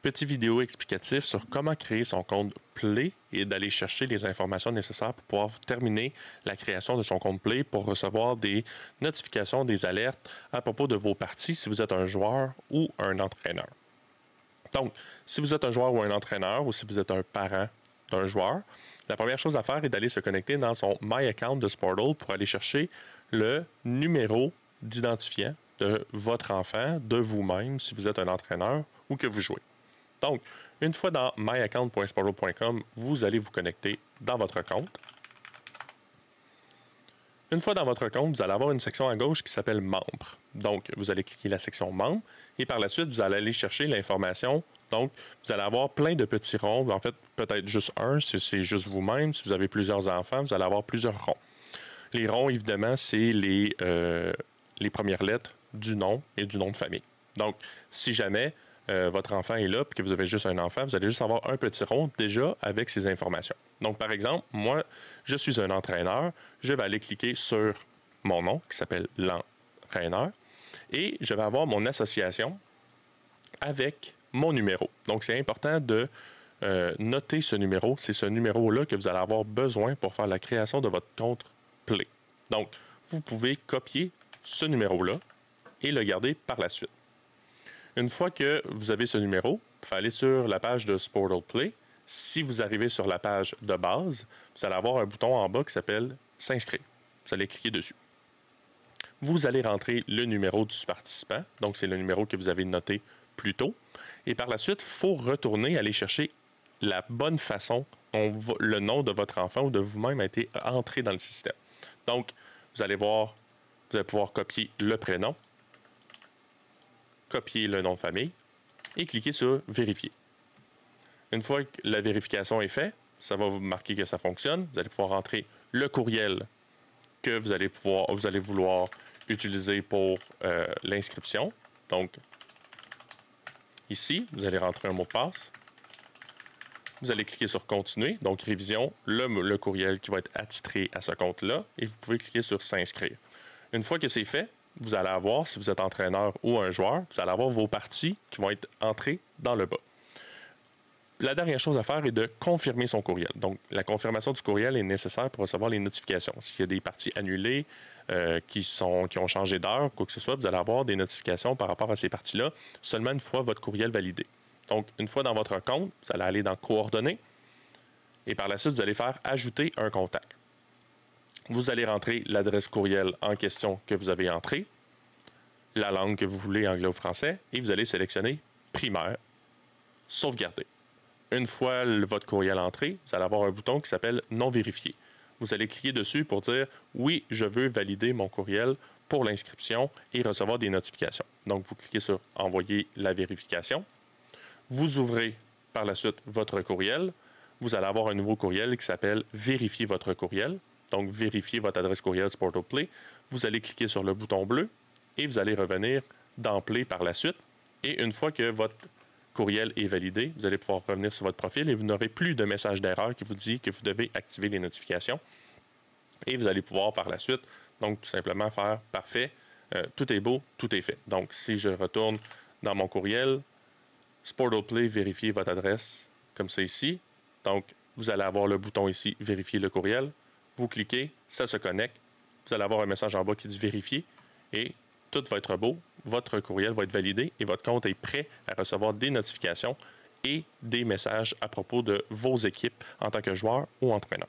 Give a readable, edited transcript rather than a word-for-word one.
petit vidéo explicatif sur comment créer son compte Play et d'aller chercher les informations nécessaires pour pouvoir terminer la création de son compte Play pour recevoir des notifications, des alertes à propos de vos parties si vous êtes un joueur ou un entraîneur. Donc, si vous êtes un joueur ou un entraîneur ou si vous êtes un parent d'un joueur, la première chose à faire est d'aller se connecter dans son My Account de Sportle pour aller chercher le numéro d'identifiant de votre enfant, de vous-même, si vous êtes un entraîneur ou que vous jouez. Donc, une fois dans myaccount.sportle.com, vous allez vous connecter dans votre compte. Une fois dans votre compte, vous allez avoir une section à gauche qui s'appelle Membres. Donc, vous allez cliquer la section Membres et par la suite, vous allez aller chercher l'information. Donc, vous allez avoir plein de petits ronds. En fait, peut-être juste un si c'est juste vous-même. Si vous avez plusieurs enfants, vous allez avoir plusieurs ronds. Les ronds, évidemment, c'est les premières lettres du nom et du nom de famille. Donc, si jamais votre enfant est là et que vous avez juste un enfant, vous allez juste avoir un petit rond déjà avec ces informations. Donc, par exemple, moi, je suis un entraîneur. Je vais aller cliquer sur mon nom qui s'appelle l'entraîneur et je vais avoir mon association avec mon numéro. Donc, c'est important de noter ce numéro. C'est ce numéro-là que vous allez avoir besoin pour faire la création de votre compte Play. Donc, vous pouvez copier ce numéro-là et le garder par la suite. Une fois que vous avez ce numéro, vous pouvez aller sur la page de Sportle Play. Si vous arrivez sur la page de base, vous allez avoir un bouton en bas qui s'appelle « S'inscrire ». Vous allez cliquer dessus. Vous allez rentrer le numéro du participant, donc c'est le numéro que vous avez noté plus tôt. Et par la suite, il faut retourner aller chercher la bonne façon dont le nom de votre enfant ou de vous-même a été entré dans le système. Donc, vous allez pouvoir copier le prénom, copier le nom de famille et cliquer sur « Vérifier ». Une fois que la vérification est faite, ça va vous marquer que ça fonctionne. Vous allez pouvoir entrer le courriel que vous allez vouloir utiliser pour l'inscription. Donc, ici, vous allez rentrer un mot de passe. Vous allez cliquer sur « Continuer », donc révision, le courriel qui va être attitré à ce compte-là, et vous pouvez cliquer sur « S'inscrire ». Une fois que c'est fait, vous allez avoir, si vous êtes entraîneur ou un joueur, vous allez avoir vos parties qui vont être entrées dans le bas. La dernière chose à faire est de confirmer son courriel. Donc, la confirmation du courriel est nécessaire pour recevoir les notifications. S'il y a des parties annulées qui ont changé d'heure, quoi que ce soit, vous allez avoir des notifications par rapport à ces parties-là seulement une fois votre courriel validé. Donc, une fois dans votre compte, vous allez aller dans « Coordonnées » et par la suite, vous allez faire « Ajouter un contact ». Vous allez rentrer l'adresse courriel en question que vous avez entrée, la langue que vous voulez, anglais ou français, et vous allez sélectionner « Primaire », « Sauvegarder ». Une fois votre courriel entré, vous allez avoir un bouton qui s'appelle « Non vérifié ». Vous allez cliquer dessus pour dire « Oui, je veux valider mon courriel pour l'inscription et recevoir des notifications ». Donc, vous cliquez sur « Envoyer la vérification ». Vous ouvrez par la suite votre courriel. Vous allez avoir un nouveau courriel qui s'appelle « Vérifier votre courriel ». Donc, vérifier votre adresse courriel Sportle Play. Vous allez cliquer sur le bouton bleu et vous allez revenir dans Play par la suite. Et une fois que votre courriel est validé, vous allez pouvoir revenir sur votre profil et vous n'aurez plus de message d'erreur qui vous dit que vous devez activer les notifications. Et vous allez pouvoir par la suite, donc tout simplement faire « Parfait, tout est beau, tout est fait ». Donc, si je retourne dans mon courriel, Sportle Play, vérifier votre adresse, comme ça ici. Donc, vous allez avoir le bouton ici « Vérifier le courriel ». Vous cliquez, ça se connecte. Vous allez avoir un message en bas qui dit « Vérifier » et tout va être beau. Votre courriel va être validé et votre compte est prêt à recevoir des notifications et des messages à propos de vos équipes en tant que joueur ou entraîneur.